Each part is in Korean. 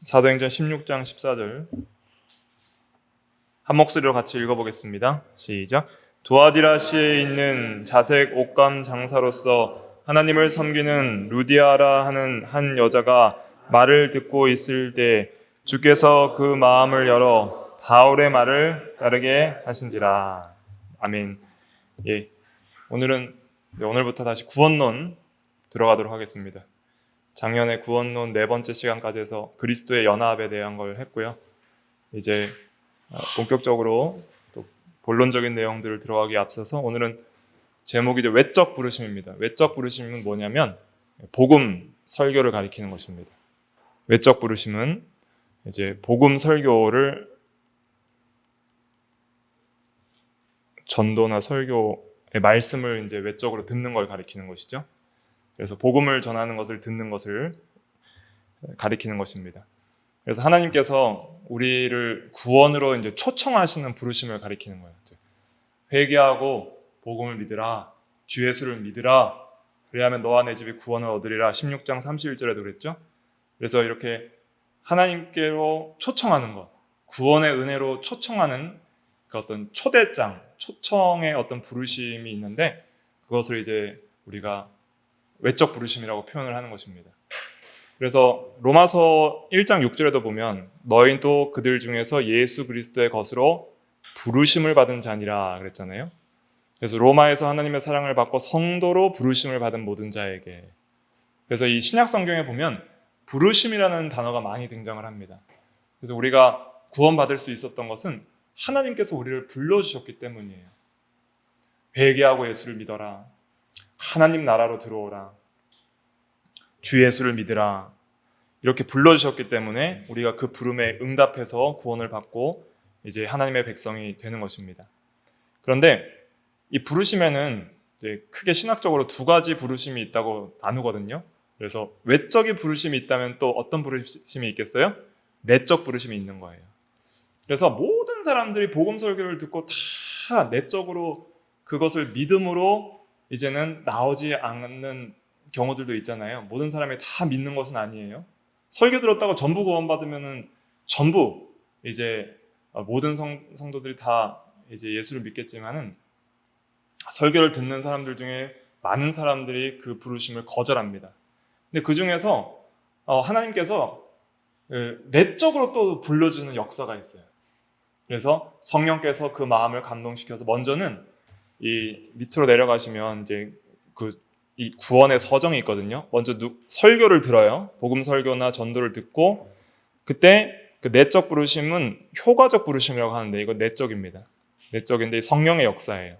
사도행전 16장 14절 한 목소리로 같이 읽어보겠습니다. 시작. 두아디라시에 있는 자색 옷감 장사로서 하나님을 섬기는 루디아라 하는 한 여자가 말을 듣고 있을 때 주께서 그 마음을 열어 바울의 말을 따르게 하신지라. 아멘. 예, 오늘부터 다시 구원론 들어가도록 하겠습니다. 작년에 구원론 4번째 시간까지 해서 그리스도의 연합에 대한 걸 했고요. 이제 본격적으로 또 본론적인 내용들을 들어가기에 앞서서 오늘은 제목이 이제 외적 부르심입니다. 외적 부르심은 뭐냐면 복음 설교를 가리키는 것입니다. 외적 부르심은 이제 복음 설교를 전도나 설교의 말씀을 이제 외적으로 듣는 걸 가리키는 것이죠. 그래서 복음을 전하는 것을 듣는 것을 가리키는 것입니다. 그래서 하나님께서 우리를 구원으로 이제 초청하시는 부르심을 가리키는 거예요. 회개하고 복음을 믿으라, 주 예수를 믿으라, 그래야만 너와 내 집이 구원을 얻으리라. 16장 31절에도 그랬죠. 그래서 이렇게 하나님께로 초청하는 것, 구원의 은혜로 초청하는 그 어떤 초대장, 초청의 어떤 부르심이 있는데 그것을 이제 우리가 외적 부르심이라고 표현을 하는 것입니다. 그래서 로마서 1장 6절에도 보면 너희도 그들 중에서 예수 그리스도의 것으로 부르심을 받은 자니라 그랬잖아요. 그래서 로마에서 하나님의 사랑을 받고 성도로 부르심을 받은 모든 자에게. 그래서 이 신약 성경에 보면 부르심이라는 단어가 많이 등장을 합니다. 그래서 우리가 구원받을 수 있었던 것은 하나님께서 우리를 불러주셨기 때문이에요. 회개하고 예수를 믿어라, 하나님 나라로 들어오라, 주 예수를 믿으라, 이렇게 불러주셨기 때문에 우리가 그 부름에 응답해서 구원을 받고 이제 하나님의 백성이 되는 것입니다. 그런데 이 부르심에는 이제 크게 신학적으로 2가지 부르심이 있다고 나누거든요. 그래서 외적인 부르심이 있다면 또 어떤 부르심이 있겠어요? 내적 부르심이 있는 거예요. 그래서 모든 사람들이 복음 설교를 듣고 다 내적으로 그것을 믿음으로 이제는 나오지 않는 경우들도 있잖아요. 모든 사람이 다 믿는 것은 아니에요. 설교 들었다고 전부 구원받으면은 전부 이제 모든 성도들이 다 이제 예수를 믿겠지만은 설교를 듣는 사람들 중에 많은 사람들이 그 부르심을 거절합니다. 근데 그 중에서 하나님께서 내적으로 또 불러주는 역사가 있어요. 그래서 성령께서 그 마음을 감동시켜서 먼저는 이 밑으로 내려가시면 이제 이 구원의 서정이 있거든요. 먼저 설교를 들어요. 복음 설교나 전도를 듣고 그때 그 내적 부르심은 효과적 부르심이라고 하는데 이거 내적입니다. 내적인데 성령의 역사예요.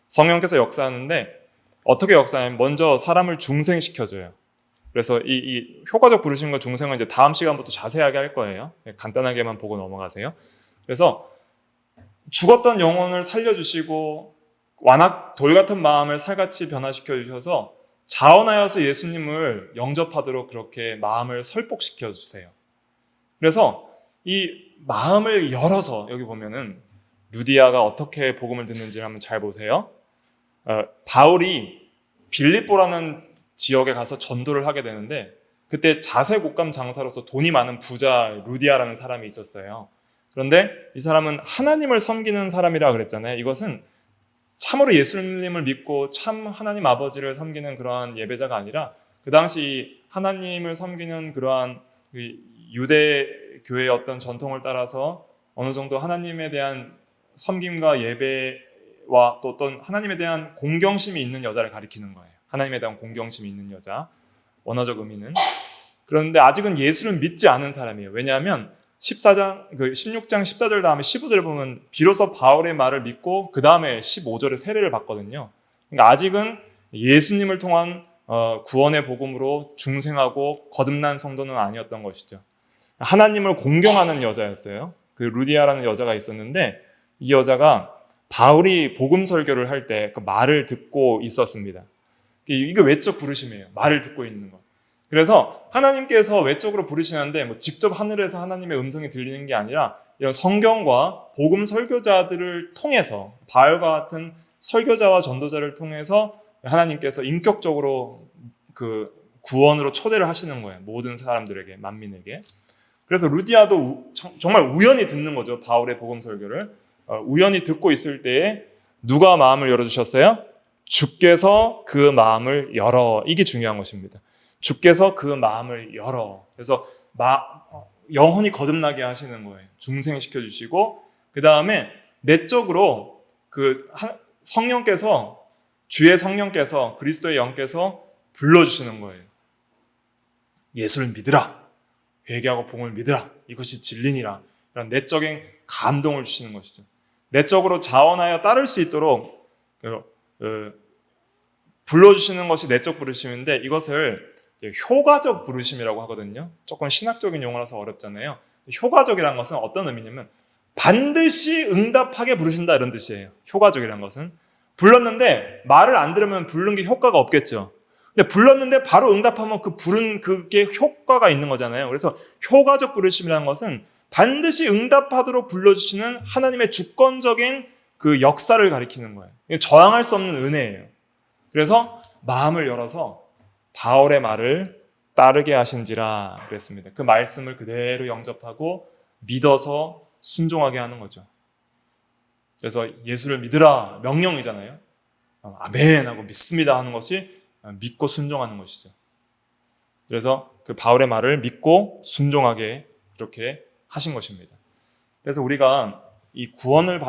성령께서 역사하는데 어떻게 역사하냐면 먼저 사람을 중생시켜줘요. 그래서 이 효과적 부르심과 중생은 이제 다음 시간부터 자세하게 할 거예요. 간단하게만 보고 넘어가세요. 그래서 죽었던 영혼을 살려주시고 돌 같은 마음을 살같이 변화시켜 주셔서 자원하여서 예수님을 영접하도록 그렇게 마음을 설복시켜 주세요. 그래서 이 마음을 열어서 여기 보면은 루디아가 어떻게 복음을 듣는지를 한번 잘 보세요. 바울이 빌립보라는 지역에 가서 전도를 하게 되는데 그때 자색 옷감 장사로서 돈이 많은 부자 루디아라는 사람이 있었어요. 그런데 이 사람은 하나님을 섬기는 사람이라 그랬잖아요. 이것은 참으로 예수님을 믿고 참 하나님 아버지를 섬기는 그러한 예배자가 아니라 그 당시 하나님을 섬기는 그러한 유대 교회의 어떤 전통을 따라서 어느 정도 하나님에 대한 섬김과 예배와 또 어떤 하나님에 대한 공경심이 있는 여자를 가리키는 거예요. 하나님에 대한 공경심이 있는 여자, 원어적 의미는. 그런데 아직은 예수를 믿지 않은 사람이에요. 왜냐하면 16장 14절 다음에 15절에 보면 비로소 바울의 말을 믿고 그 다음에 15절에 세례를 받거든요. 그러니까 아직은 예수님을 통한 구원의 복음으로 중생하고 거듭난 성도는 아니었던 것이죠. 하나님을 공경하는 여자였어요. 그 루디아라는 여자가 있었는데 이 여자가 바울이 복음 설교를 할 때 그 말을 듣고 있었습니다. 이게 외적 부르심이에요. 말을 듣고 있는 것. 그래서 하나님께서 외적으로 부르시는데 직접 하늘에서 하나님의 음성이 들리는 게 아니라 이런 성경과 복음 설교자들을 통해서 바울과 같은 설교자와 전도자를 통해서 하나님께서 인격적으로 그 구원으로 초대를 하시는 거예요. 모든 사람들에게, 만민에게. 그래서 루디아도 정말 우연히 듣는 거죠. 바울의 복음 설교를. 우연히 듣고 있을 때에 누가 마음을 열어주셨어요? 주께서 그 마음을 열어. 이게 중요한 것입니다. 주께서 그 마음을 열어. 그래서 영혼이 거듭나게 하시는 거예요. 중생시켜 주시고, 그 다음에 내적으로 성령께서, 주의 성령께서, 그리스도의 영께서 불러주시는 거예요. 예수를 믿으라. 회개하고 복음을 믿으라. 이것이 진리니라. 이런 내적인 감동을 주시는 것이죠. 내적으로 자원하여 따를 수 있도록 불러주시는 것이 내적 부르심인데, 이것을 효과적 부르심이라고 하거든요. 조금 신학적인 용어라서 어렵잖아요. 효과적이라는 것은 어떤 의미냐면 반드시 응답하게 부르신다, 이런 뜻이에요. 효과적이라는 것은 불렀는데 말을 안 들으면 부른 게 효과가 없겠죠. 근데 불렀는데 바로 응답하면 그 부른 그게 효과가 있는 거잖아요. 그래서 효과적 부르심이라는 것은 반드시 응답하도록 불러주시는 하나님의 주권적인 그 역사를 가리키는 거예요. 저항할 수 없는 은혜예요. 그래서 마음을 열어서 바울의 말을 따르게 하신지라 그랬습니다. 그 말씀을 그대로 영접하고 믿어서 순종하게 하는 거죠. 그래서 예수를 믿으라 명령이잖아요. 아멘 하고 믿습니다 하는 것이 믿고 순종하는 것이죠. 그래서 그 바울의 말을 믿고 순종하게 이렇게 하신 것입니다. 그래서 우리가 이 구원을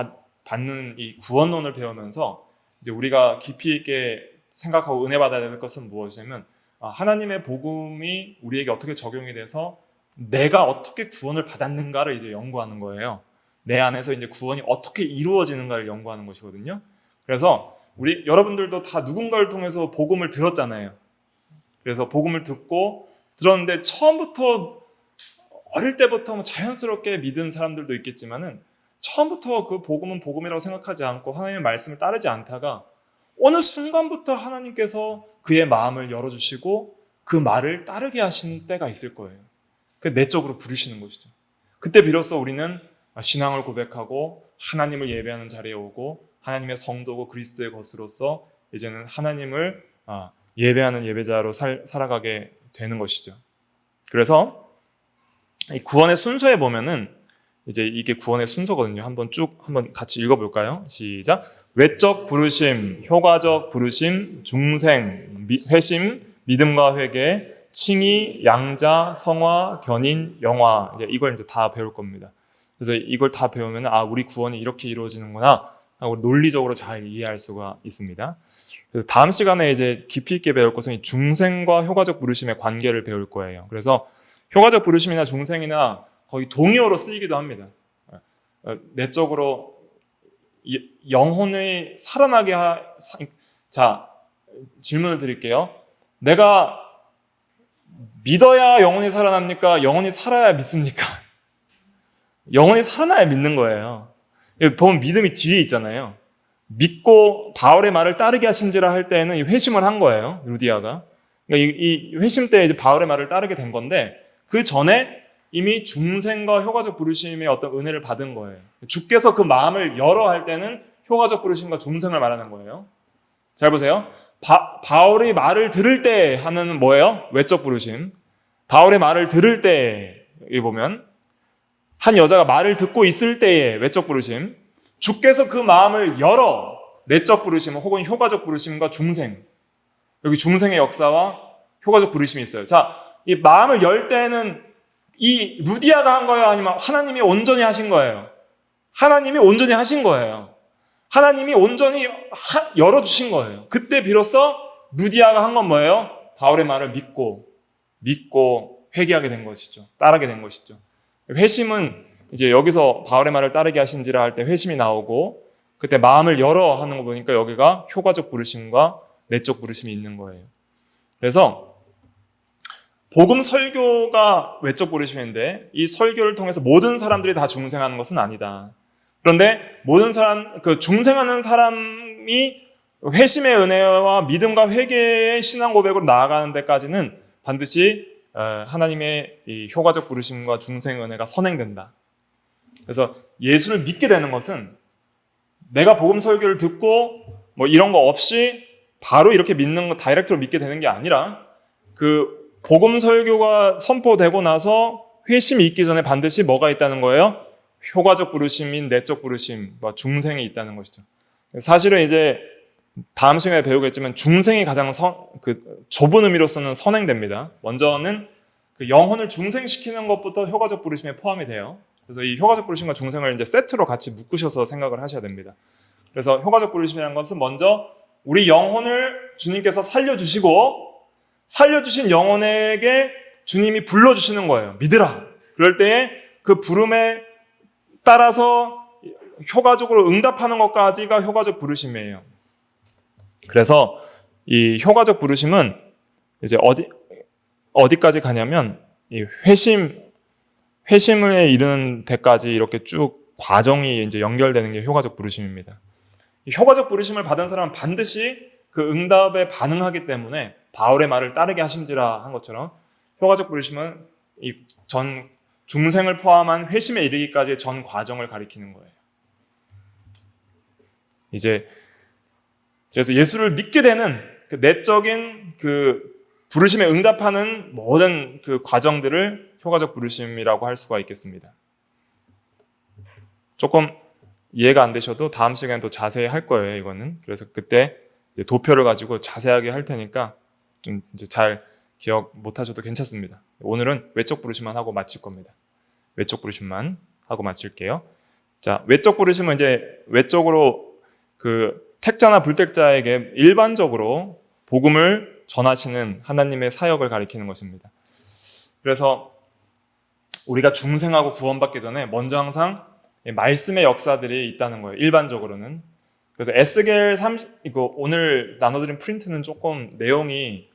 받는 이 구원론을 배우면서 이제 우리가 깊이 있게 생각하고 은혜 받아야 될 것은 무엇이냐면, 하나님의 복음이 우리에게 어떻게 적용이 돼서 내가 어떻게 구원을 받았는가를 이제 연구하는 거예요. 내 안에서 이제 구원이 어떻게 이루어지는가를 연구하는 것이거든요. 그래서 여러분들도 다 누군가를 통해서 복음을 들었잖아요. 그래서 복음을 들었는데 처음부터 어릴 때부터 자연스럽게 믿은 사람들도 있겠지만은 처음부터 그 복음은 복음이라고 생각하지 않고 하나님의 말씀을 따르지 않다가 어느 순간부터 하나님께서 그의 마음을 열어주시고 그 말을 따르게 하신 때가 있을 거예요. 그 내적으로 부르시는 것이죠. 그때 비로소 우리는 신앙을 고백하고 하나님을 예배하는 자리에 오고 하나님의 성도고 그리스도의 것으로서 이제는 하나님을 예배하는 예배자로 살아가게 되는 것이죠. 그래서 이 구원의 순서에 보면은 이제 이게 구원의 순서거든요. 한번 같이 읽어볼까요? 시작. 외적 부르심, 효과적 부르심, 중생, 회심, 믿음과 회개, 칭의, 양자, 성화, 견인, 영화. 이걸 이제 다 배울 겁니다. 그래서 이걸 다 배우면 우리 구원이 이렇게 이루어지는구나 하고 논리적으로 잘 이해할 수가 있습니다. 그래서 다음 시간에 이제 깊이 있게 배울 것은 이 중생과 효과적 부르심의 관계를 배울 거예요. 그래서 효과적 부르심이나 중생이나 거의 동의어로 쓰이기도 합니다. 내적으로 영혼이 살아나게 자, 질문을 드릴게요. 내가 믿어야 영혼이 살아납니까? 영혼이 살아야 믿습니까? 영혼이 살아나야 믿는 거예요. 보면 믿음이 뒤에 있잖아요. 믿고 바울의 말을 따르게 하신지라 할 때에는 이 회심을 한 거예요. 루디아가. 그러니까 이 회심 때 이제 바울의 말을 따르게 된 건데, 그 전에 이미 중생과 효과적 부르심의 어떤 은혜를 받은 거예요. 주께서 그 마음을 열어 할 때는 효과적 부르심과 중생을 말하는 거예요. 잘 보세요. 바울의 말을 들을 때 하는 뭐예요? 외적 부르심. 바울의 말을 들을 때, 여기 보면 한 여자가 말을 듣고 있을 때의 외적 부르심, 주께서 그 마음을 열어 내적 부르심 혹은 효과적 부르심과 중생, 여기 중생의 역사와 효과적 부르심이 있어요. 자, 이 마음을 열 때는 이 루디아가 한 거예요? 아니면 하나님이 온전히 하신 거예요? 하나님이 온전히 하신 거예요. 하나님이 온전히 열어주신 거예요. 그때 비로소 루디아가 한 건 뭐예요? 바울의 말을 믿고 회개하게 된 것이죠. 따르게 된 것이죠. 회심은 이제 여기서 바울의 말을 따르게 하신지라 할 때 회심이 나오고, 그때 마음을 열어 하는 거 보니까 여기가 효과적 부르심과 내적 부르심이 있는 거예요. 그래서 복음 설교가 외적 부르심인데 이 설교를 통해서 모든 사람들이 다 중생하는 것은 아니다. 그런데 모든 중생하는 사람이 회심의 은혜와 믿음과 회개의 신앙 고백으로 나아가는 데까지는 반드시 하나님의 이 효과적 부르심과 중생 은혜가 선행된다. 그래서 예수를 믿게 되는 것은 내가 복음 설교를 듣고 뭐 이런 거 없이 바로 이렇게 믿는 거 다이렉트로 믿게 되는 게 아니라, 그 복음 설교가 선포되고 나서 회심이 있기 전에 반드시 뭐가 있다는 거예요? 효과적 부르심인 내적 부르심, 중생이 있다는 것이죠. 사실은 이제 다음 시간에 배우겠지만 중생이 가장 좁은 의미로서는 선행됩니다. 먼저는 그 영혼을 중생시키는 것부터 효과적 부르심에 포함이 돼요. 그래서 이 효과적 부르심과 중생을 이제 세트로 같이 묶으셔서 생각을 하셔야 됩니다. 그래서 효과적 부르심이라는 것은 먼저 우리 영혼을 주님께서 살려주신 영혼에게 주님이 불러주시는 거예요. 믿으라. 그럴 때에 그 부름에 따라서 효과적으로 응답하는 것까지가 효과적 부르심이에요. 그래서 이 효과적 부르심은 이제 어디까지 가냐면 이 회심에 이르는 데까지 이렇게 쭉 과정이 이제 연결되는 게 효과적 부르심입니다. 이 효과적 부르심을 받은 사람은 반드시 그 응답에 반응하기 때문에 바울의 말을 따르게 하심지라 한 것처럼 효과적 부르심은 이 전 중생을 포함한 회심에 이르기까지의 전 과정을 가리키는 거예요. 이제 그래서 예수를 믿게 되는 그 내적인 그 부르심에 응답하는 모든 그 과정들을 효과적 부르심이라고 할 수가 있겠습니다. 조금 이해가 안 되셔도 다음 시간에 더 자세히 할 거예요, 이거는. 그래서 그때 이제 도표를 가지고 자세하게 할 테니까 좀 이제 잘 기억 못 하셔도 괜찮습니다. 오늘은 외적 부르심만 하고 마칠 겁니다. 외적 부르심만 하고 마칠게요. 자, 외적 부르심은 이제 외적으로 그 택자나 불택자에게 일반적으로 복음을 전하시는 하나님의 사역을 가리키는 것입니다. 그래서 우리가 중생하고 구원받기 전에 먼저 항상 말씀의 역사들이 있다는 거예요. 일반적으로는. 그래서 에스겔 30, 이거 오늘 나눠드린 프린트는 조금 내용이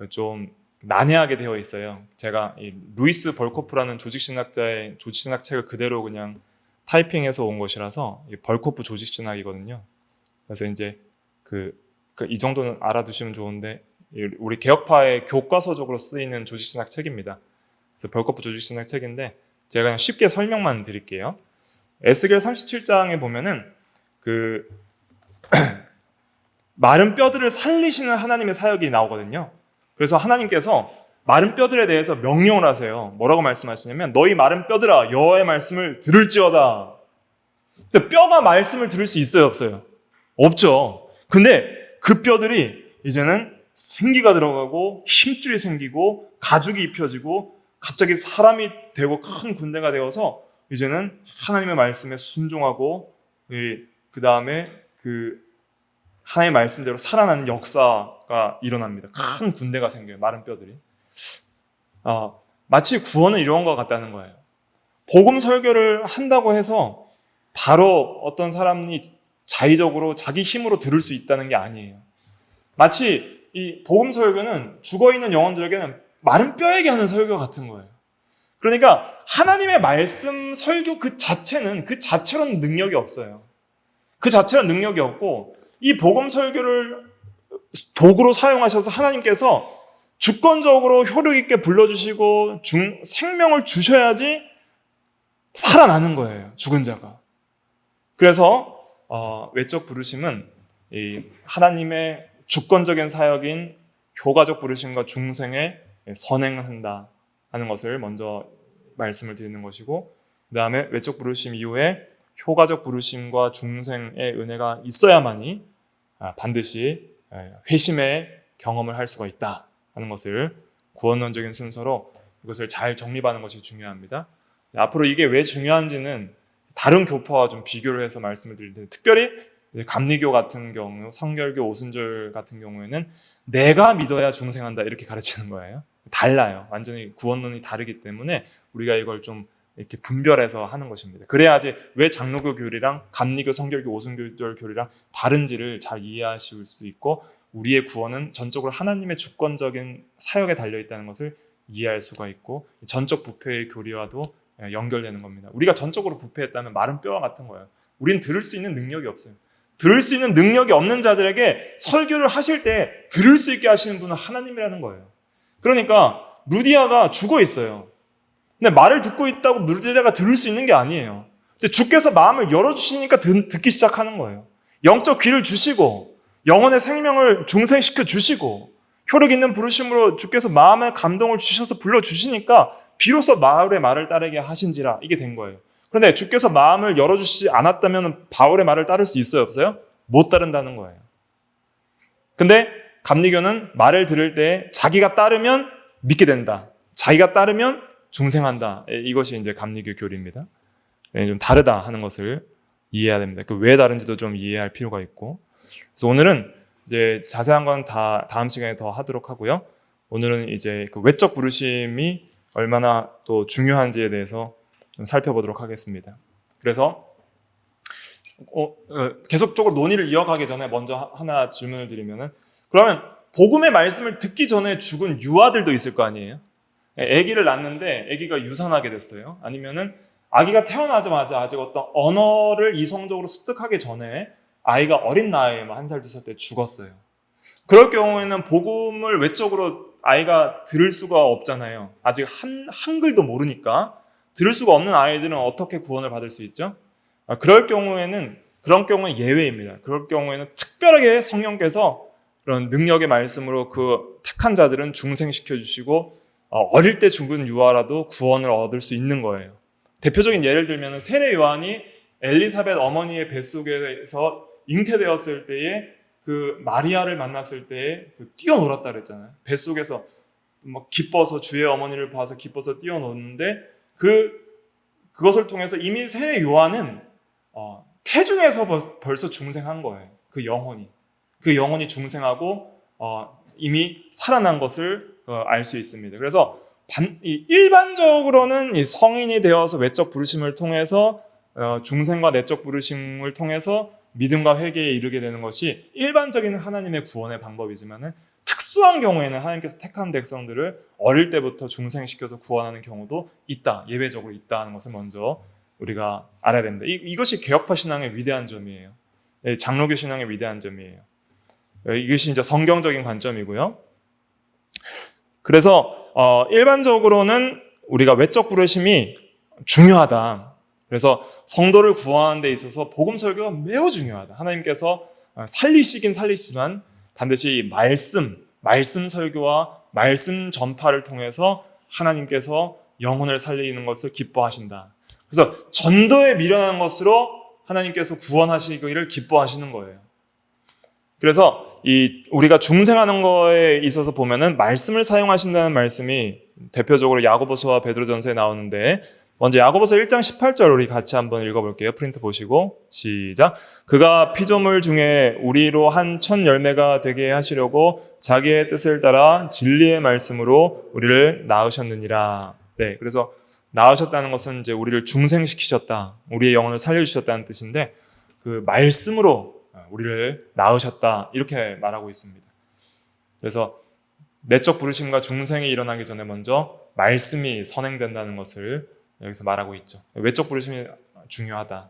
좀 난해하게 되어 있어요. 제가 이 루이스 벌코프라는 조직신학자의 조직신학 책을 그대로 그냥 타이핑해서 온 것이라서 벌코프 조직신학이거든요. 그래서 이제 이 정도는 알아두시면 좋은데 우리 개혁파의 교과서적으로 쓰이는 조직신학 책입니다. 그래서 벌코프 조직신학 책인데 제가 그냥 쉽게 설명만 드릴게요. 에스겔 37장에 보면은 그 마른 뼈들을 살리시는 하나님의 사역이 나오거든요. 그래서 하나님께서 마른 뼈들에 대해서 명령을 하세요. 뭐라고 말씀하시냐면 너희 마른 뼈들아 여호와의 말씀을 들을지어다. 근데 뼈가 말씀을 들을 수 있어요, 없어요? 없죠. 근데 그 뼈들이 이제는 생기가 들어가고 힘줄이 생기고 가죽이 입혀지고 갑자기 사람이 되고 큰 군대가 되어서 이제는 하나님의 말씀에 순종하고 그 다음에 하나님의 말씀대로 살아나는 역사가 일어납니다. 큰 군대가 생겨요. 마른 뼈들이. 마치 구원은 이런 것 같다는 거예요. 복음 설교를 한다고 해서 바로 어떤 사람이 자의적으로 자기 힘으로 들을 수 있다는 게 아니에요. 마치 이 복음 설교는 죽어있는 영혼들에게는 마른 뼈에게 하는 설교 같은 거예요. 그러니까 하나님의 말씀 설교 그 자체로는 능력이 없어요. 그 자체로는 능력이 없고 이 복음 설교를 도구로 사용하셔서 하나님께서 주권적으로 효력 있게 불러주시고 생명을 주셔야지 살아나는 거예요. 죽은 자가. 그래서 외적 부르심은 이 하나님의 주권적인 사역인 효과적 부르심과 중생에 선행을 한다 하는 것을 먼저 말씀을 드리는 것이고, 그 다음에 외적 부르심 이후에 효과적 부르심과 중생의 은혜가 있어야만이 반드시 회심의 경험을 할 수가 있다 하는 것을 구원론적인 순서로 이것을 잘 정립하는 것이 중요합니다. 앞으로 이게 왜 중요한지는 다른 교파와 좀 비교를 해서 말씀을 드릴 텐데, 특별히 감리교 같은 경우, 성결교, 오순절 같은 경우에는 내가 믿어야 중생한다 이렇게 가르치는 거예요. 달라요. 완전히 구원론이 다르기 때문에 우리가 이걸 좀 이렇게 분별해서 하는 것입니다. 그래야지 왜 장로교 교리랑 감리교, 성결교, 오순절 교리랑 다른지를 잘 이해하실 수 있고 우리의 구원은 전적으로 하나님의 주권적인 사역에 달려있다는 것을 이해할 수가 있고 전적 부패의 교리와도 연결되는 겁니다. 우리가 전적으로 부패했다면 마른 뼈와 같은 거예요. 우리는 들을 수 있는 능력이 없어요. 들을 수 있는 능력이 없는 자들에게 설교를 하실 때 들을 수 있게 하시는 분은 하나님이라는 거예요. 그러니까 루디아가 죽어 있어요. 근데 말을 듣고 있다고 루디아가 들을 수 있는 게 아니에요. 근데 주께서 마음을 열어주시니까 듣기 시작하는 거예요. 영적 귀를 주시고 영혼의 생명을 중생시켜 주시고 효력 있는 부르심으로 주께서 마음의 감동을 주셔서 불러주시니까 비로소 바울의 말을 따르게 하신지라 이게 된 거예요. 그런데 주께서 마음을 열어주시지 않았다면 바울의 말을 따를 수 있어요, 없어요? 못 따른다는 거예요. 근데 감리교는 말을 들을 때 자기가 따르면 믿게 된다. 자기가 따르면 중생한다. 이것이 이제 감리교 교리입니다. 좀 다르다 하는 것을 이해해야 됩니다. 그 왜 다른지도 좀 이해할 필요가 있고. 그래서 오늘은 이제 자세한 건 다 다음 시간에 더 하도록 하고요. 오늘은 이제 그 외적 부르심이 얼마나 또 중요한지에 대해서 좀 살펴보도록 하겠습니다. 그래서 계속적으로 논의를 이어가기 전에 먼저 하나 질문을 드리면은, 그러면 복음의 말씀을 듣기 전에 죽은 유아들도 있을 거 아니에요? 아기를 낳는데 아기가 유산하게 됐어요. 아니면은 아기가 태어나자마자 아직 어떤 언어를 이성적으로 습득하기 전에 아이가 어린 나이에 1살, 2살 때 죽었어요. 그럴 경우에는 복음을 외적으로 아이가 들을 수가 없잖아요. 아직 한글도 모르니까 들을 수가 없는 아이들은 어떻게 구원을 받을 수 있죠? 그런 경우에는 예외입니다. 그럴 경우에는 특별하게 성령께서 그런 능력의 말씀으로 그 택한 자들은 중생시켜 주시고 어릴 때 죽은 유아라도 구원을 얻을 수 있는 거예요. 대표적인 예를 들면 세례 요한이 엘리사벳 어머니의 뱃속에서 잉태되었을 때에 그 마리아를 만났을 때에 뛰어놀았다 그랬잖아요. 뱃속에서 막 기뻐서 주의 어머니를 봐서 기뻐서 뛰어노는데 그것을 통해서 이미 세례 요한은 태중에서 벌써 중생한 거예요. 그 영혼이 중생하고 이미 살아난 것을 알 수 있습니다. 그래서 일반적으로는 이 성인이 되어서 외적 부르심을 통해서 중생과 내적 부르심을 통해서 믿음과 회개에 이르게 되는 것이 일반적인 하나님의 구원의 방법이지만 특수한 경우에는 하나님께서 택한 백성들을 어릴 때부터 중생시켜서 구원하는 경우도 있다. 예외적으로 있다는 것을 먼저 우리가 알아야 됩니다. 이것이 개혁파 신앙의 위대한 점이에요. 장로교 신앙의 위대한 점이에요. 이것이 이제 성경적인 관점이고요. 그래서 일반적으로는 우리가 외적 부르심이 중요하다. 그래서 성도를 구원하는 데 있어서 복음 설교가 매우 중요하다. 하나님께서 살리시긴 살리시지만 반드시 말씀 설교와 말씀 전파를 통해서 하나님께서 영혼을 살리는 것을 기뻐하신다. 그래서 전도에 미련한 것으로 하나님께서 구원하시기를 기뻐하시는 거예요. 그래서 우리가 중생하는 거에 있어서 보면은 말씀을 사용하신다는 말씀이 대표적으로 야고보서와 베드로전서에 나오는데, 먼저 야고보서 1장 18절 우리 같이 한번 읽어볼게요. 프린트 보시고 시작. 그가 피조물 중에 우리로 한 첫 열매가 되게 하시려고 자기의 뜻을 따라 진리의 말씀으로 우리를 낳으셨느니라. 네, 그래서 낳으셨다는 것은 이제 우리를 중생시키셨다, 우리의 영혼을 살려주셨다는 뜻인데, 그 말씀으로 우리를 낳으셨다 이렇게 말하고 있습니다. 그래서 내적 부르심과 중생이 일어나기 전에 먼저 말씀이 선행된다는 것을 여기서 말하고 있죠. 외적 부르심이 중요하다.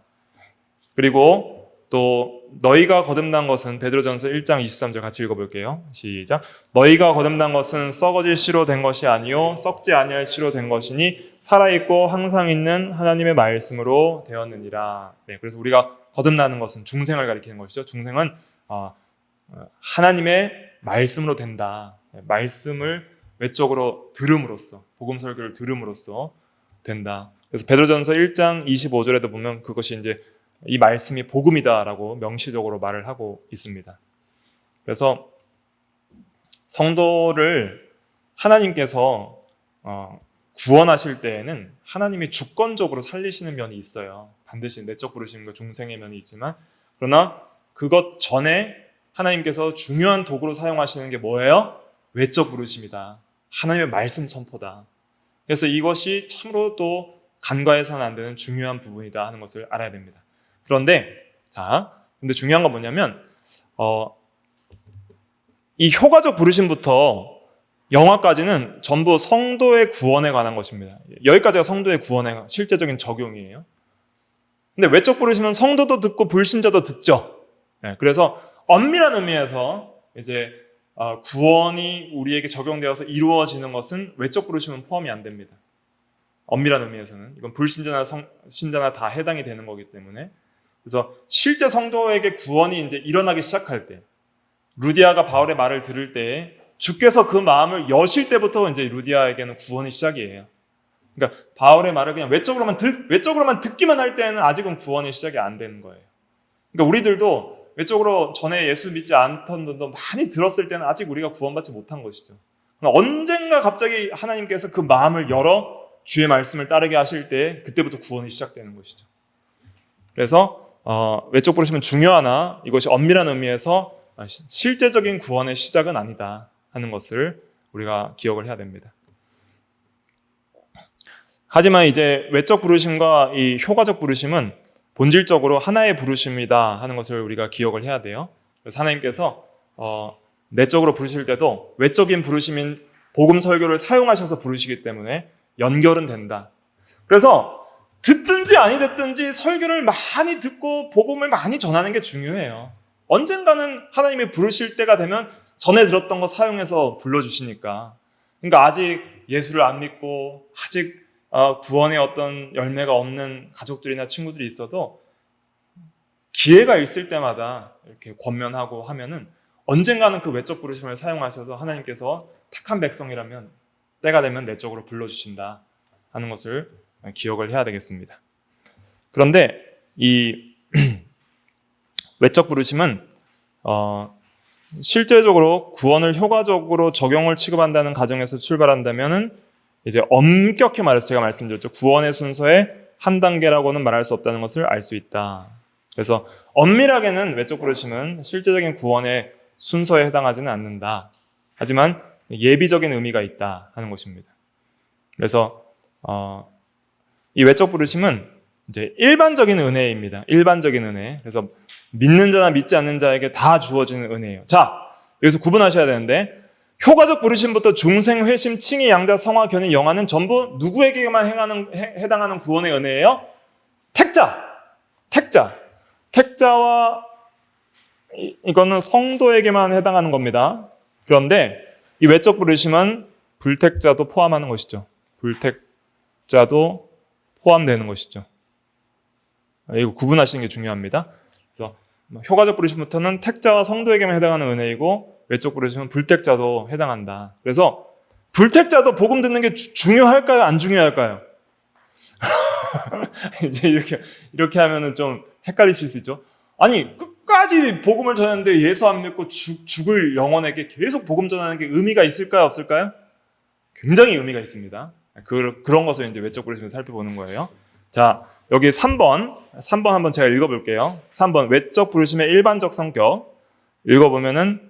그리고 또 너희가 거듭난 것은, 베드로전서 1장 23절 같이 읽어볼게요. 시작. 너희가 거듭난 것은 썩어질 씨로 된 것이 아니요 썩지 아니할 씨로 된 것이니 살아있고 항상 있는 하나님의 말씀으로 되었느니라. 네, 그래서 우리가 거듭나는 것은 중생을 가리키는 것이죠. 중생은 하나님의 말씀으로 된다. 말씀을 외적으로 들음으로써, 복음 설교를 들음으로써 된다. 그래서 베드로전서 1장 25절에도 보면 그것이 이제 이 말씀이 복음이다라고 명시적으로 말을 하고 있습니다. 그래서 성도를 하나님께서 구원하실 때에는 하나님이 주권적으로 살리시는 면이 있어요. 반드시 내적 부르심과 중생의 면이 있지만, 그러나 그것 전에 하나님께서 중요한 도구로 사용하시는 게 뭐예요? 외적 부르심이다. 하나님의 말씀 선포다. 그래서 이것이 참으로 또 간과해서는 안 되는 중요한 부분이다 하는 것을 알아야 됩니다. 그런데 근데 중요한 건 뭐냐면 이 효과적 부르심부터 영화까지는 전부 성도의 구원에 관한 것입니다. 여기까지가 성도의 구원의 실제적인 적용이에요. 근데 외적 부르심은 성도도 듣고 불신자도 듣죠. 네, 그래서 엄밀한 의미에서 이제 구원이 우리에게 적용되어서 이루어지는 것은 외적 부르심은 포함이 안 됩니다. 엄밀한 의미에서는 이건 불신자나 신자나 다 해당이 되는 거기 때문에, 그래서 실제 성도에게 구원이 이제 일어나기 시작할 때, 루디아가 바울의 말을 들을 때 주께서 그 마음을 여실 때부터 이제 루디아에게는 구원이 시작이에요. 그러니까 바울의 말을 그냥 외적으로만 듣기만 할 때는 아직은 구원의 시작이 안 되는 거예요. 그러니까 우리들도 외적으로 전에 예수 믿지 않던 분도 많이 들었을 때는 아직 우리가 구원받지 못한 것이죠. 언젠가 갑자기 하나님께서 그 마음을 열어 주의 말씀을 따르게 하실 때 그때부터 구원이 시작되는 것이죠. 그래서 외적 부르심은 중요하나 이것이 엄밀한 의미에서 실제적인 구원의 시작은 아니다 하는 것을 우리가 기억을 해야 됩니다. 하지만 이제 외적 부르심과 이 효과적 부르심은 본질적으로 하나의 부르심이다 하는 것을 우리가 기억을 해야 돼요. 그래서 하나님께서 내적으로 부르실 때도 외적인 부르심인 복음 설교를 사용하셔서 부르시기 때문에 연결은 된다. 그래서 듣든지 아니 듣든지 설교를 많이 듣고 복음을 많이 전하는 게 중요해요. 언젠가는 하나님이 부르실 때가 되면 전에 들었던 거 사용해서 불러주시니까. 그러니까 아직 예수를 안 믿고 아직 구원의 어떤 열매가 없는 가족들이나 친구들이 있어도 기회가 있을 때마다 이렇게 권면하고 하면은 언젠가는 그 외적 부르심을 사용하셔서 하나님께서 택한 백성이라면 때가 되면 내적으로 불러주신다 하는 것을 기억을 해야 되겠습니다. 그런데 이 외적 부르심은 실제적으로 구원을 효과적으로 적용을 취급한다는 가정에서 출발한다면은 이제 엄격히 말해서 제가 말씀드렸죠. 구원의 순서의 한 단계라고는 말할 수 없다는 것을 알 수 있다. 그래서 엄밀하게는 외적 부르심은 실제적인 구원의 순서에 해당하지는 않는다. 하지만 예비적인 의미가 있다 하는 것입니다. 그래서 이 외적 부르심은 이제 일반적인 은혜입니다. 일반적인 은혜. 그래서 믿는 자나 믿지 않는 자에게 다 주어지는 은혜예요. 자, 여기서 구분하셔야 되는데 효과적 부르심부터 중생, 회심, 칭의, 양자, 성화, 견인, 영화는 전부 누구에게만 해당하는 구원의 은혜예요? 택자와 이거는 성도에게만 해당하는 겁니다. 그런데 이 외적 부르심은 불택자도 포함하는 것이죠. 불택자도 포함되는 것이죠. 이거 구분하시는 게 중요합니다. 그래서 효과적 부르심부터는 택자와 성도에게만 해당하는 은혜이고 외적 부르심은 불택자도 해당한다. 그래서 불택자도 복음 듣는 게 중요할까요? 안 중요할까요? 이제 이렇게 하면은 좀 헷갈리실 수 있죠. 아니 끝까지 복음을 전하는데 예수 안 믿고 죽을 영혼에게 계속 복음 전하는 게 의미가 있을까요? 없을까요? 굉장히 의미가 있습니다. 그런 것을 이제 외적 부르심에서 살펴보는 거예요. 자, 여기 3번 한번 제가 읽어볼게요. 3번 외적 부르심의 일반적 성격 읽어보면은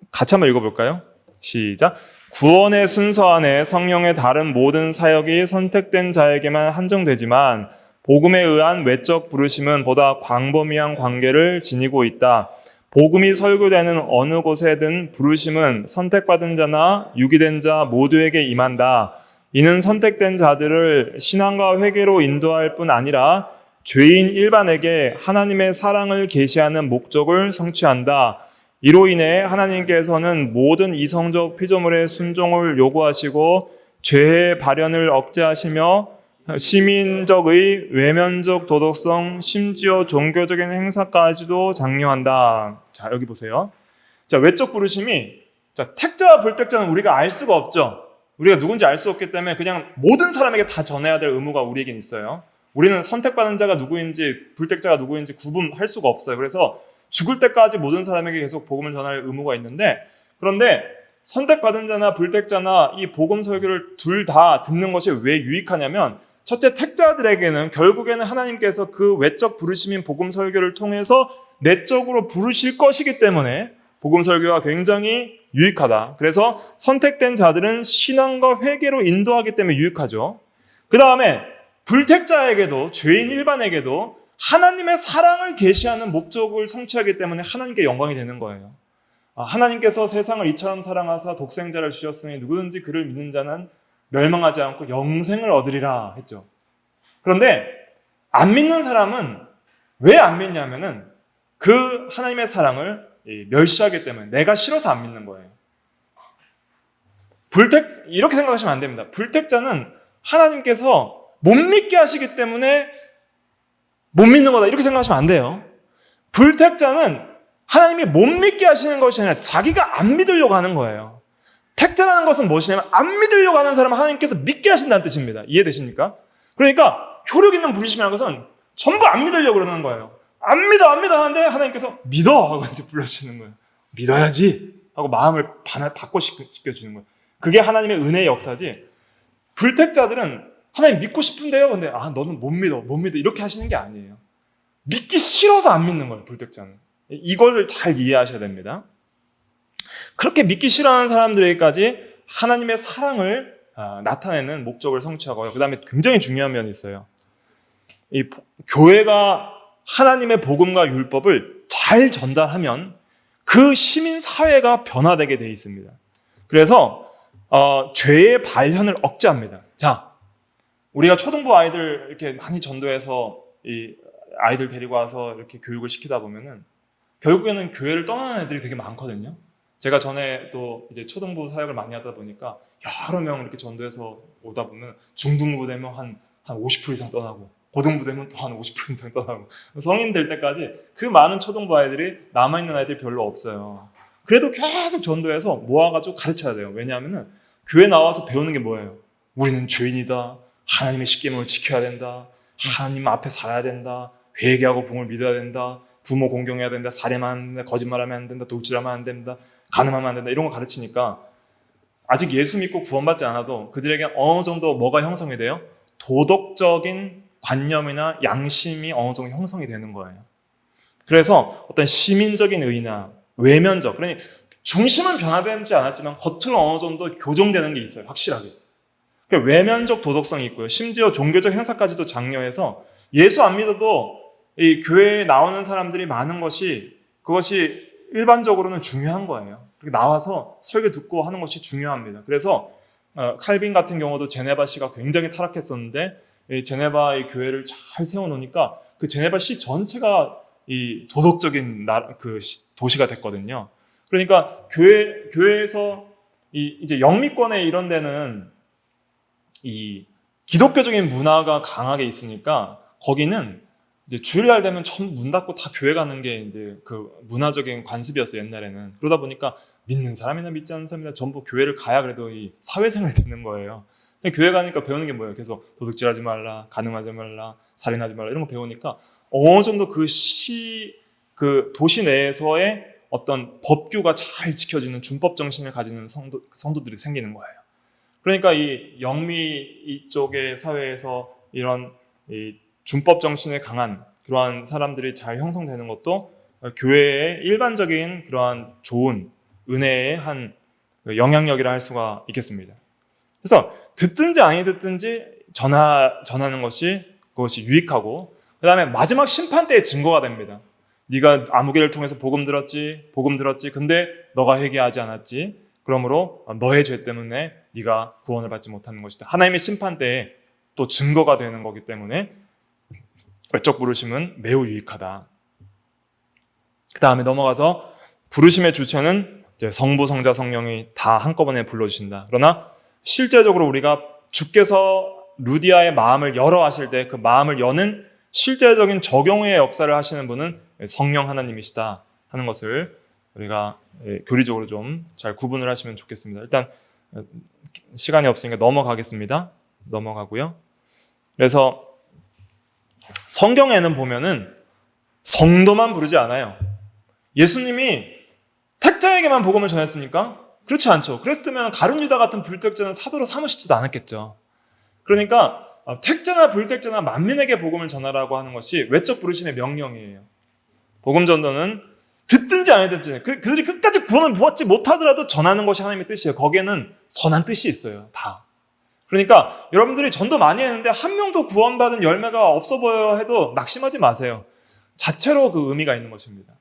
같이 한번 읽어볼까요? 시작. 구원의 순서 안에 성령의 다른 모든 사역이 선택된 자에게만 한정되지만 복음에 의한 외적 부르심은 보다 광범위한 관계를 지니고 있다. 복음이 설교되는 어느 곳에든 부르심은 선택받은 자나 유기된 자 모두에게 임한다. 이는 선택된 자들을 신앙과 회개로 인도할 뿐 아니라 죄인 일반에게 하나님의 사랑을 계시하는 목적을 성취한다. 이로 인해 하나님께서는 모든 이성적 피조물의 순종을 요구하시고 죄의 발현을 억제하시며 시민적의 외면적 도덕성, 심지어 종교적인 행사까지도 장려한다. 자, 여기 보세요. 자, 외적 부르심이 택자와 불택자는 우리가 알 수가 없죠. 우리가 누군지 알 수 없기 때문에 그냥 모든 사람에게 다 전해야 될 의무가 우리에겐 있어요. 우리는 선택받은 자가 누구인지 불택자가 누구인지 구분할 수가 없어요. 그래서 죽을 때까지 모든 사람에게 계속 복음을 전할 의무가 있는데, 그런데 선택받은 자나 불택자나 이 복음 설교를 둘 다 듣는 것이 왜 유익하냐면, 첫째, 택자들에게는 결국에는 하나님께서 그 외적 부르심인 복음 설교를 통해서 내적으로 부르실 것이기 때문에 복음 설교가 굉장히 유익하다. 그래서 선택된 자들은 신앙과 회개로 인도하기 때문에 유익하죠. 그 다음에 불택자에게도, 죄인 일반에게도 하나님의 사랑을 계시하는 목적을 성취하기 때문에 하나님께 영광이 되는 거예요. 하나님께서 세상을 이처럼 사랑하사 독생자를 주셨으니 누구든지 그를 믿는 자는 멸망하지 않고 영생을 얻으리라 했죠. 그런데 안 믿는 사람은 왜 안 믿냐면은 그 하나님의 사랑을 멸시하기 때문에, 내가 싫어서 안 믿는 거예요. 이렇게 생각하시면 안 됩니다. 불택자는 하나님께서 못 믿게 하시기 때문에 못 믿는 거다, 이렇게 생각하시면 안 돼요. 불택자는 하나님이 못 믿게 하시는 것이 아니라 자기가 안 믿으려고 하는 거예요. 택자라는 것은 무엇이냐면 안 믿으려고 하는 사람을 하나님께서 믿게 하신다는 뜻입니다. 이해되십니까? 그러니까 효력 있는 부르심이라는 것은 전부 안 믿으려고 그러는 거예요. 안 믿어 하는데 하나님께서 믿어 하고 이제 불러주시는 거예요. 믿어야지 하고 마음을 바꿔시켜주는 거예요. 그게 하나님의 은혜의 역사지. 불택자들은 하나님 믿고 싶은데요. 근데 너는 못 믿어 이렇게 하시는 게 아니에요. 믿기 싫어서 안 믿는 거예요. 불택자는. 이걸 잘 이해하셔야 됩니다. 그렇게 믿기 싫어하는 사람들에게까지 하나님의 사랑을 나타내는 목적을 성취하고요. 그 다음에 굉장히 중요한 면이 있어요. 이 교회가 하나님의 복음과 율법을 잘 전달하면 그 시민 사회가 변화되게 돼 있습니다. 그래서 죄의 발현을 억제합니다. 자, 우리가 초등부 아이들 이렇게 많이 전도해서 이 아이들 데리고 와서 이렇게 교육을 시키다 보면은 결국에는 교회를 떠나는 애들이 되게 많거든요. 제가 전에 또 이제 초등부 사역을 많이 하다 보니까 여러 명 이렇게 전도해서 오다 보면 중등부 되면 한 50% 이상 떠나고 고등부 되면 또 한 50% 이상 떠나고 성인 될 때까지 그 많은 초등부 아이들이 남아있는 아이들이 별로 없어요. 그래도 계속 전도해서 모아가지고 가르쳐야 돼요. 왜냐하면 교회 나와서 배우는 게 뭐예요? 우리는 죄인이다. 하나님의 십계명을 지켜야 된다. 하나님 앞에 살아야 된다. 회개하고 복음을 믿어야 된다. 부모 공경해야 된다. 살해만 안 된다. 거짓말하면 안 된다. 독질하면 안 된다. 간음하면 안 된다. 이런 거 가르치니까 아직 예수 믿고 구원받지 않아도 그들에게 어느 정도 뭐가 형성이 돼요? 도덕적인 관념이나 양심이 어느 정도 형성이 되는 거예요. 그래서 어떤 시민적인 의나 외면적, 그러니 중심은 변화되지 않았지만 겉으로 어느 정도 교정되는 게 있어요. 확실하게. 외면적 도덕성이 있고요. 심지어 종교적 행사까지도 장려해서 예수 안 믿어도 이 교회에 나오는 사람들이 많은 것이 그것이 일반적으로는 중요한 거예요. 나와서 설교 듣고 하는 것이 중요합니다. 그래서 칼빈 같은 경우도 제네바시가 굉장히 타락했었는데 이 제네바의 교회를 잘 세워놓으니까 그 제네바시 전체가 이 도덕적인 그 도시가 됐거든요. 그러니까 교회에서 이제 영미권에 이런 데는 이 기독교적인 문화가 강하게 있으니까 거기는 이제 주일날 되면 전부 문 닫고 다 교회 가는 게 이제 그 문화적인 관습이었어요, 옛날에는. 그러다 보니까 믿는 사람이나 믿지 않는 사람이나 전부 교회를 가야 그래도 이 사회생활이 되는 거예요. 교회 가니까 배우는 게 뭐예요? 계속 도둑질하지 말라, 간음하지 말라, 살인하지 말라 이런 거 배우니까 어느 정도 그 도시 내에서의 어떤 법규가 잘 지켜지는 준법 정신을 가지는 성도들이 생기는 거예요. 그러니까 이 영미 이쪽의 사회에서 이런 이 준법 정신에 강한 그러한 사람들이 잘 형성되는 것도 교회의 일반적인 그러한 좋은 은혜의 한 영향력이라 할 수가 있겠습니다. 그래서 듣든지 아니 듣든지 전하는 것이 그것이 유익하고 그 다음에 마지막 심판 때의 증거가 됩니다. 네가 아무개를 통해서 복음 들었지 근데 너가 회개하지 않았지. 그러므로 너의 죄 때문에 네가 구원을 받지 못하는 것이다. 하나님의 심판 때에 또 증거가 되는 거기 때문에 외적 부르심은 매우 유익하다. 그 다음에 넘어가서 부르심의 주체는 이제 성부, 성자, 성령이 다 한꺼번에 불러주신다. 그러나 실제적으로 우리가 주께서 루디아의 마음을 열어 하실 때 그 마음을 여는 실제적인 적용의 역사를 하시는 분은 성령 하나님이시다 하는 것을 우리가 교리적으로 좀 잘 구분을 하시면 좋겠습니다. 일단 시간이 없으니까 넘어가고요. 그래서 성경에는 보면은 성도만 부르지 않아요. 예수님이 택자에게만 복음을 전했습니까? 그렇지 않죠. 그랬으면 가룟 유다 같은 불택자는 사도로 삼으시지도 않았겠죠. 그러니까 택자나 불택자나 만민에게 복음을 전하라고 하는 것이 외적 부르심의 명령이에요. 복음 전도는 듣든지 안 듣든지 그들이 끝까지 구원을 받지 못하더라도 전하는 것이 하나님의 뜻이에요. 거기에는 선한 뜻이 있어요. 다. 그러니까 여러분들이 전도 많이 했는데 한 명도 구원받은 열매가 없어 보여 해도 낙심하지 마세요. 자체로 그 의미가 있는 것입니다.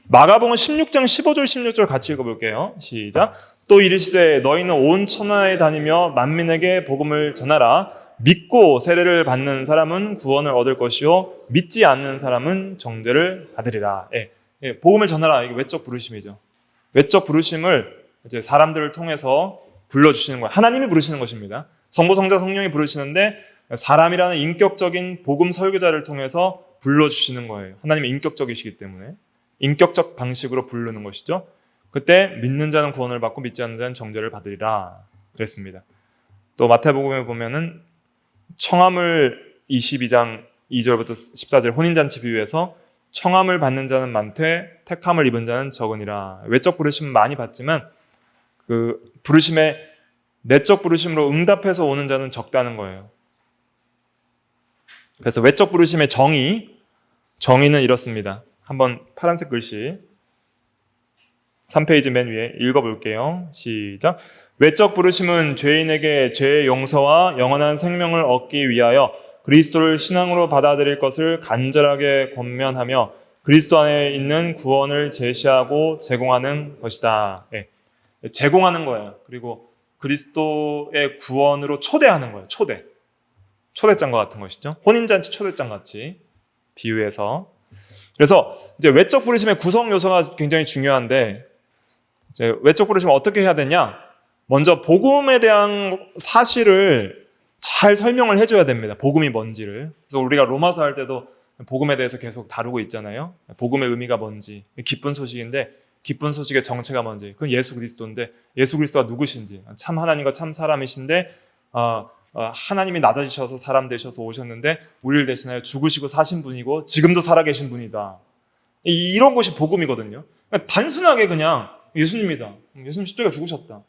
마가복음 16장 15절 16절 같이 읽어볼게요. 시작. 또 이르시되 너희는 온 천하에 다니며 만민에게 복음을 전하라. 믿고 세례를 받는 사람은 구원을 얻을 것이요 믿지 않는 사람은 정죄를 받으리라. 복음을 전하라. 이게 외적 부르심이죠. 외적 부르심을 이제 사람들을 통해서 불러주시는 거예요. 하나님이 부르시는 것입니다. 성부, 성자, 성령이 부르시는데 사람이라는 인격적인 복음 설교자를 통해서 불러주시는 거예요. 하나님이 인격적이시기 때문에 인격적 방식으로 부르는 것이죠. 그때 믿는 자는 구원을 받고 믿지 않는 자는 정죄를 받으리라 그랬습니다. 또 마태복음에 보면은 청함을 22장 2절부터 14절 혼인잔치 비유에서 청함을 받는 자는 많되 택함을 입은 자는 적으니라. 외적 부르심은 많이 받지만 그 부르심에 내적 부르심으로 응답해서 오는 자는 적다는 거예요. 그래서 외적 부르심의 정의는 이렇습니다. 한번 파란색 글씨 3페이지 맨 위에 읽어볼게요. 시작. 외적 부르심은 죄인에게 죄의 용서와 영원한 생명을 얻기 위하여 그리스도를 신앙으로 받아들일 것을 간절하게 권면하며 그리스도 안에 있는 구원을 제시하고 제공하는 것이다. 네. 제공하는 거예요. 그리고 그리스도의 구원으로 초대하는 거예요. 초대장과 같은 것이죠. 혼인잔치 초대장 같이 비유해서. 그래서 이제 외적 부르심의 구성 요소가 굉장히 중요한데 이제 외적 부르심을 어떻게 해야 되냐? 먼저 복음에 대한 사실을 잘 설명을 해줘야 됩니다. 복음이 뭔지를. 그래서 우리가 로마서 할 때도 복음에 대해서 계속 다루고 있잖아요. 복음의 의미가 뭔지, 기쁜 소식인데 기쁜 소식의 정체가 뭔지, 그건 예수 그리스도인데 예수 그리스도가 누구신지, 참 하나님과 참 사람이신데 하나님이 낮아지셔서 사람 되셔서 오셨는데 우리를 대신하여 죽으시고 사신 분이고 지금도 살아계신 분이다. 이런 것이 복음이거든요. 단순하게 그냥 예수님이다. 예수님 십자가에 죽으셨다.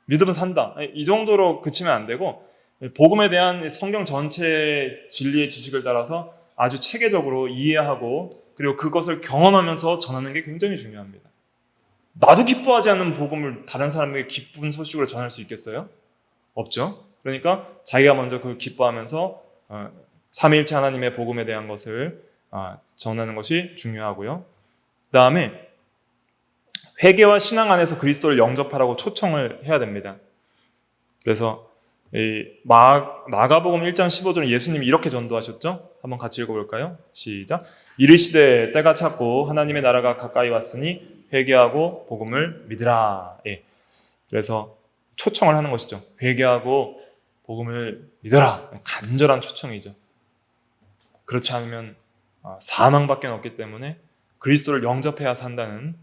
믿으면 산다. 이 정도로 그치면 안 되고 복음에 대한 성경 전체의 진리의 지식을 따라서 아주 체계적으로 이해하고 그리고 그것을 경험하면서 전하는 게 굉장히 중요합니다. 나도 기뻐하지 않는 복음을 다른 사람에게 기쁜 소식으로 전할 수 있겠어요? 없죠. 그러니까 자기가 먼저 그걸 기뻐하면서 삼위일체 하나님의 복음에 대한 것을 전하는 것이 중요하고요. 그 다음에 회개와 신앙 안에서 그리스도를 영접하라고 초청을 해야 됩니다. 그래서 이 마가복음 1장 15절은 예수님이 이렇게 전도하셨죠? 한번 같이 읽어볼까요? 시작. 이르시되 때가 찼고 하나님의 나라가 가까이 왔으니 회개하고 복음을 믿으라. 예. 그래서 초청을 하는 것이죠. 회개하고 복음을 믿어라. 간절한 초청이죠. 그렇지 않으면 사망밖에 없기 때문에 그리스도를 영접해야 산다는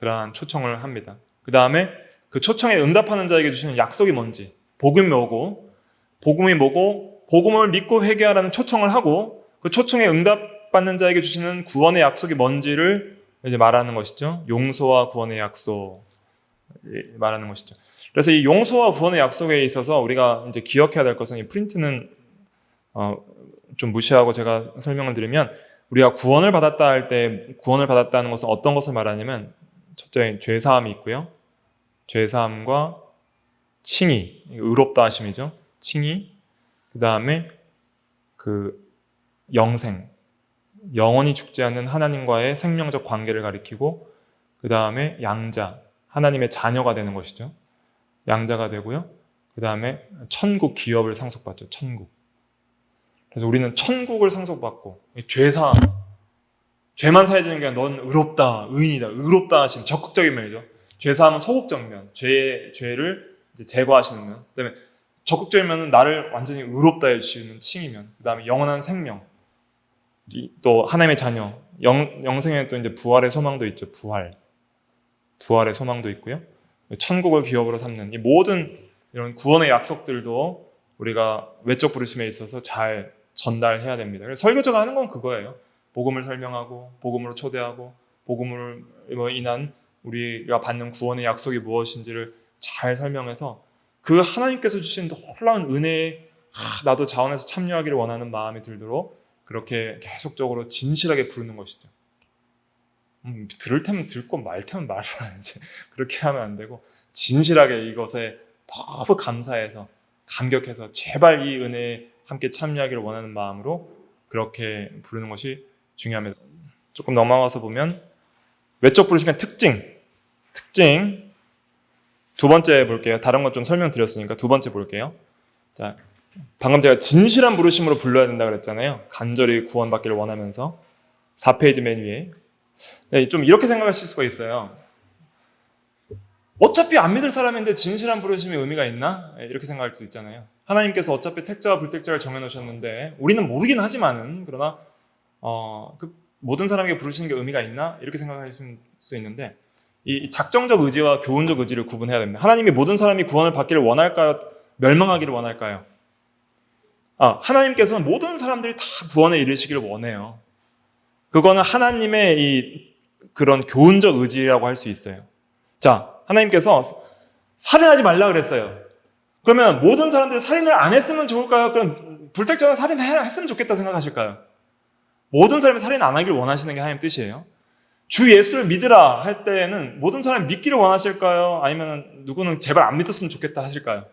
그러한 초청을 합니다. 그 다음에 그 초청에 응답하는 자에게 주시는 약속이 뭔지, 복음이 뭐고, 복음을 믿고 회개하라는 초청을 하고 그 초청에 응답받는 자에게 주시는 구원의 약속이 뭔지를 이제 말하는 것이죠. 용서와 구원의 약속 말하는 것이죠. 그래서 이 용서와 구원의 약속에 있어서 우리가 이제 기억해야 될 것은 이 프린트는 좀 무시하고 제가 설명을 드리면 우리가 구원을 받았다 할 때 구원을 받았다는 것은 어떤 것을 말하냐면 첫째 죄사함이 있고요. 죄사함과 칭의, 의롭다 하심이죠. 칭의. 그 다음에 그 영생, 영원히 죽지 않는 하나님과의 생명적 관계를 가리키고 그 다음에 양자, 하나님의 자녀가 되는 것이죠. 양자가 되고요. 그 다음에 천국 기업을 상속받죠. 천국. 그래서 우리는 천국을 상속받고 죄사함, 죄만 사해지는 게 아니라 넌 의롭다, 의인이다, 의롭다 하심, 적극적인 면이죠. 죄사함은 소극적 면, 죄를 이제 제거하시는 면. 그다음에 적극적인 면은 나를 완전히 의롭다 해주시는 칭이면. 그다음에 영원한 생명, 또 하나님의 자녀, 영생에 또 이제 부활의 소망도 있죠. 부활의 소망도 있고요. 천국을 기업으로 삼는 이 모든 이런 구원의 약속들도 우리가 외적 부르심에 있어서 잘 전달해야 됩니다. 그래서 설교자가 하는 건 그거예요. 복음을 설명하고 복음으로 초대하고 복음으로 인한 우리가 받는 구원의 약속이 무엇인지를 잘 설명해서 그 하나님께서 주신 놀라운 은혜에 나도 자원해서 참여하기를 원하는 마음이 들도록 그렇게 계속적으로 진실하게 부르는 것이죠. 들을 테면 듣고 말 테면 말을 하지. 그렇게 하면 안 되고 진실하게 이것에 너무 감사해서 감격해서 제발 이 은혜에 함께 참여하기를 원하는 마음으로 그렇게 부르는 것이 중요합니다. 조금 넘어가서 보면 외적 부르심의 특징 두 번째 볼게요. 다른 건 좀 설명드렸으니까 두 번째 볼게요. 자, 방금 제가 진실한 부르심으로 불러야 된다 그랬잖아요. 간절히 구원받기를 원하면서 4페이지 맨 위에 좀 이렇게 생각하실 수가 있어요. 어차피 안 믿을 사람인데 진실한 부르심의 의미가 있나? 이렇게 생각할 수 있잖아요. 하나님께서 어차피 택자와 불택자를 정해놓으셨는데 우리는 모르긴 하지만은 그러나 그 모든 사람에게 부르시는 게 의미가 있나? 이렇게 생각할 수 있는데 이 작정적 의지와 교훈적 의지를 구분해야 됩니다. 하나님이 모든 사람이 구원을 받기를 원할까요? 멸망하기를 원할까요? 하나님께서는 모든 사람들이 다 구원에 이르시기를 원해요. 그거는 하나님의 이 그런 교훈적 의지라고 할 수 있어요. 자, 하나님께서 살인하지 말라 그랬어요. 그러면 모든 사람들이 살인을 안 했으면 좋을까요? 그럼 불택자는 살인했으면 좋겠다 생각하실까요? 모든 사람이 살인 안 하기를 원하시는 게 하나님 뜻이에요. 주 예수를 믿으라 할 때에는 모든 사람이 믿기를 원하실까요? 아니면 누구는 제발 안 믿었으면 좋겠다 하실까요?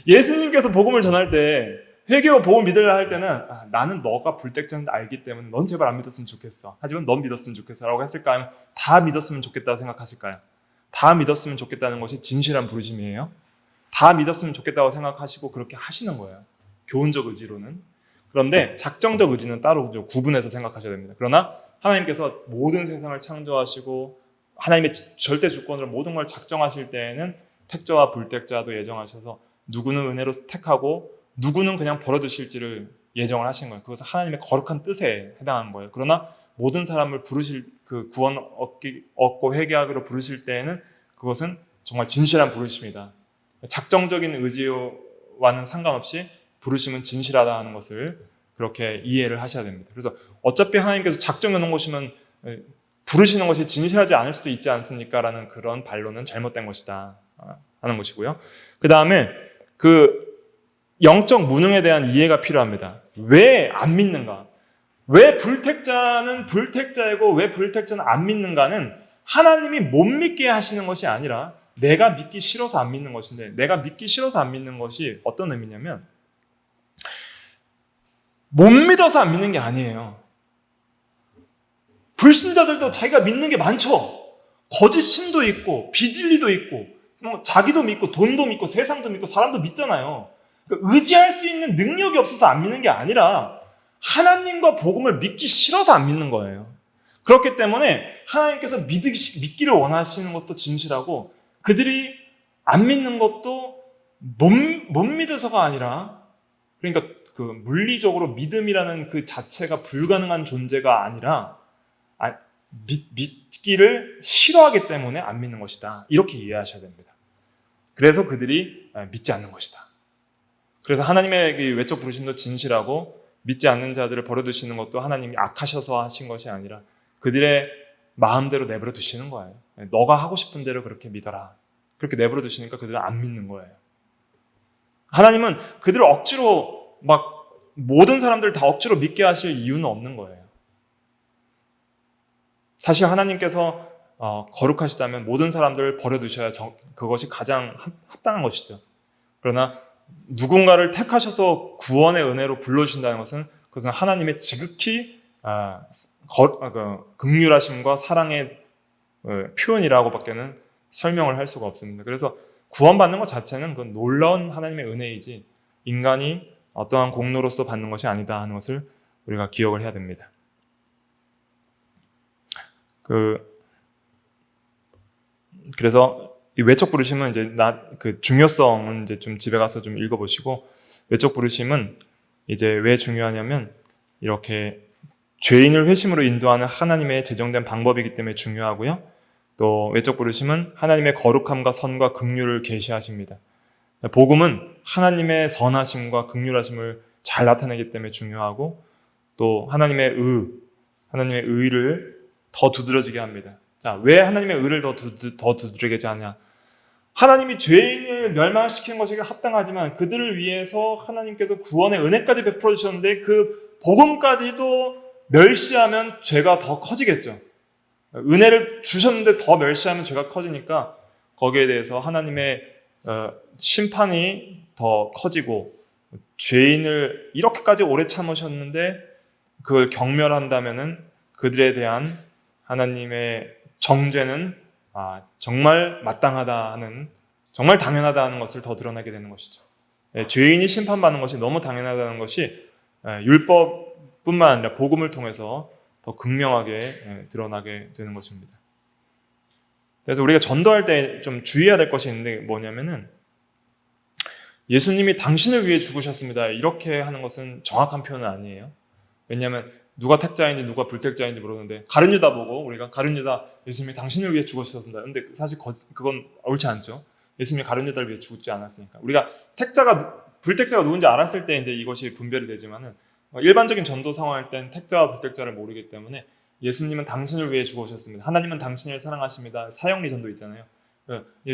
예수님께서 복음을 전할 때 회개와 복음 믿으라 할 때는 나는 너가 불택자인 알기 때문에 넌 제발 안 믿었으면 좋겠어. 하지만 넌 믿었으면 좋겠어 라고 했을까요? 아니면 다 믿었으면 좋겠다고 생각하실까요? 다 믿었으면 좋겠다는 것이 진실한 부르심이에요. 다 믿었으면 좋겠다고 생각하시고 그렇게 하시는 거예요. 교훈적 의지로는. 그런데 작정적 의지는 따로 구분해서 생각하셔야 됩니다. 그러나 하나님께서 모든 세상을 창조하시고 하나님의 절대 주권으로 모든 걸 작정하실 때에는 택자와 불택자도 예정하셔서 누구는 은혜로 택하고 누구는 그냥 버려두실지를 예정을 하신 거예요. 그것은 하나님의 거룩한 뜻에 해당하는 거예요. 그러나 모든 사람을 부르실 그 구원 얻고 회개하기로 부르실 때에는 그것은 정말 진실한 부르심이다. 작정적인 의지와는 상관없이 부르심은 진실하다 하는 것을 그렇게 이해를 하셔야 됩니다. 그래서 어차피 하나님께서 작정해 놓은 것이면 부르시는 것이 진실하지 않을 수도 있지 않습니까? 라는 그런 반론은 잘못된 것이다 하는 것이고요. 그 다음에 그 영적 무능에 대한 이해가 필요합니다. 왜 안 믿는가? 왜 불택자는 불택자이고 왜 불택자는 안 믿는가는 하나님이 못 믿게 하시는 것이 아니라 내가 믿기 싫어서 안 믿는 것인데, 내가 믿기 싫어서 안 믿는 것이 어떤 의미냐면 못 믿어서 안 믿는 게 아니에요. 불신자들도 자기가 믿는 게 많죠. 거짓 신도 있고 비진리도 있고 자기도 믿고 돈도 믿고 세상도 믿고 사람도 믿잖아요. 그러니까 의지할 수 있는 능력이 없어서 안 믿는 게 아니라 하나님과 복음을 믿기 싫어서 안 믿는 거예요. 그렇기 때문에 하나님께서 믿기를 원하시는 것도 진실하고 그들이 안 믿는 것도 못 믿어서가 아니라, 그러니까 그 물리적으로 믿음이라는 그 자체가 불가능한 존재가 아니라 믿기를 싫어하기 때문에 안 믿는 것이다. 이렇게 이해하셔야 됩니다. 그래서 그들이 믿지 않는 것이다. 그래서 하나님의 외적 부르심도 진실하고 믿지 않는 자들을 버려두시는 것도 하나님이 악하셔서 하신 것이 아니라 그들의 마음대로 내버려 두시는 거예요. 너가 하고 싶은 대로 그렇게 믿어라. 그렇게 내버려 두시니까 그들은 안 믿는 거예요. 하나님은 그들을 억지로 모든 사람들을 다 억지로 믿게 하실 이유는 없는 거예요. 사실 하나님께서 거룩하시다면 모든 사람들을 버려두셔야 그것이 가장 합당한 것이죠. 그러나 누군가를 택하셔서 구원의 은혜로 불러주신다는 것은 그것은 하나님의 지극히 긍휼하심과 사랑의 표현이라고밖에는 설명을 할 수가 없습니다. 그래서 구원받는 것 자체는 그건 놀라운 하나님의 은혜이지 인간이 어떠한 공로로서 받는 것이 아니다 하는 것을 우리가 기억을 해야 됩니다. 그래서 이 외적 부르심은 이제 그 중요성은 이제 좀 집에 가서 좀 읽어보시고, 외적 부르심은 이제 왜 중요하냐면 이렇게 죄인을 회심으로 인도하는 하나님의 제정된 방법이기 때문에 중요하고요. 또 외적 부르심은 하나님의 거룩함과 선과 긍휼을 계시하십니다. 복음은 하나님의 선하심과 긍휼하심을 잘 나타내기 때문에 중요하고, 또 하나님의 의를 더 두드러지게 합니다. 자, 왜 하나님의 의를 더 두드러지게 하냐? 하나님이 죄인을 멸망시킨 것이 합당하지만 그들을 위해서 하나님께서 구원의 은혜까지 베풀어 주셨는데 그 복음까지도 멸시하면 죄가 더 커지겠죠. 은혜를 주셨는데 더 멸시하면 죄가 커지니까 거기에 대해서 하나님의 심판이 더 커지고, 죄인을 이렇게까지 오래 참으셨는데 그걸 경멸한다면은 그들에 대한 하나님의 정죄는 정말 마땅하다 하는, 정말 당연하다 하는 것을 더 드러나게 되는 것이죠. 죄인이 심판받는 것이 너무 당연하다는 것이 율법뿐만 아니라 복음을 통해서 더 극명하게 드러나게 되는 것입니다. 그래서 우리가 전도할 때 좀 주의해야 될 것이 있는데 뭐냐면은, 예수님이 당신을 위해 죽으셨습니다 이렇게 하는 것은 정확한 표현은 아니에요. 왜냐하면 누가 택자인지 누가 불택자인지 모르는데 가룟 유다 보고 우리가 가룟 유다 예수님이 당신을 위해 죽으셨습니다. 근데 사실 그건 옳지 않죠. 예수님이 가룟 유다를 위해 죽지 않았으니까. 우리가 택자가 불택자가 누군지 알았을 때 이제 이것이 분별이 되지만은 일반적인 전도 상황일 땐 택자와 불택자를 모르기 때문에 예수님은 당신을 위해 죽으셨습니다. 하나님은 당신을 사랑하십니다. 사형리 전도 있잖아요.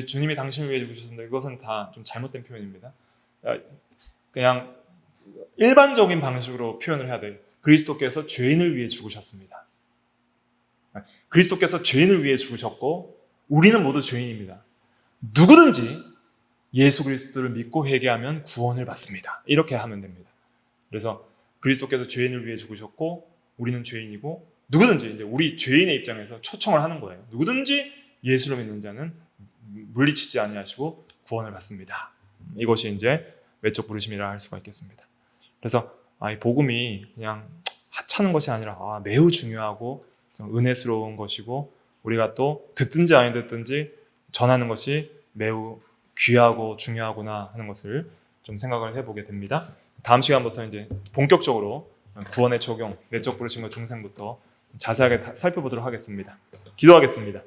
주님이 당신을 위해 죽으셨습니다. 이것은 다 좀 잘못된 표현입니다. 그냥 일반적인 방식으로 표현을 해야 돼요. 그리스도께서 죄인을 위해 죽으셨습니다. 그리스도께서 죄인을 위해 죽으셨고 우리는 모두 죄인입니다. 누구든지 예수 그리스도를 믿고 회개하면 구원을 받습니다. 이렇게 하면 됩니다. 그래서 그리스도께서 죄인을 위해 죽으셨고 우리는 죄인이고 누구든지 이제 우리 죄인의 입장에서 초청을 하는 거예요. 누구든지 예수를 믿는 자는 물리치지 아니하시고 구원을 받습니다. 이것이 이제 외적 부르심이라 할 수가 있겠습니다. 그래서 이 복음이 그냥 하찮은 것이 아니라 매우 중요하고 은혜스러운 것이고 우리가 또 듣든지 아니 듣든지 전하는 것이 매우 귀하고 중요하구나 하는 것을 좀 생각을 해보게 됩니다. 다음 시간부터 이제 본격적으로 구원의 적용, 내적 부르심과 중생부터 자세하게 살펴보도록 하겠습니다. 기도하겠습니다.